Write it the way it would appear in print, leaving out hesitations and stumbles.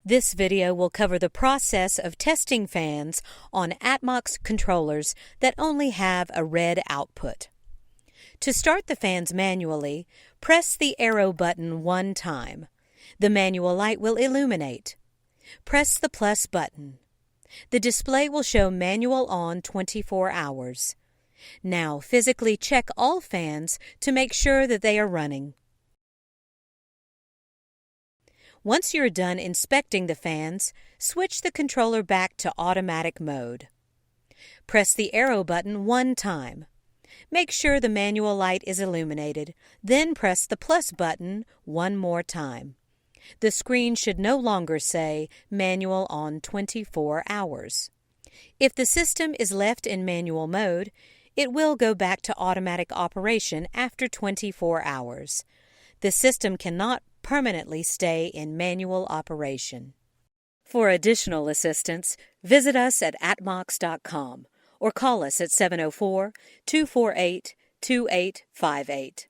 This video will cover the process of testing fans on ATMOX controllers that only have a red output. To start the fans manually, press the arrow button one time. The manual light will illuminate. Press the plus button. The display will show manual on 24 hours. Now physically check all fans to make sure that they are running. Once you're done inspecting the fans, switch the controller back to automatic mode. Press the arrow button one time. Make sure the manual light is illuminated, then press the plus button one more time. The screen should no longer say manual on 24 hours. If the system is left in manual mode, it will go back to automatic operation after 24 hours. The system cannot permanently stay in manual operation. For additional assistance, visit us at atmox.com or call us at 704-248-2858.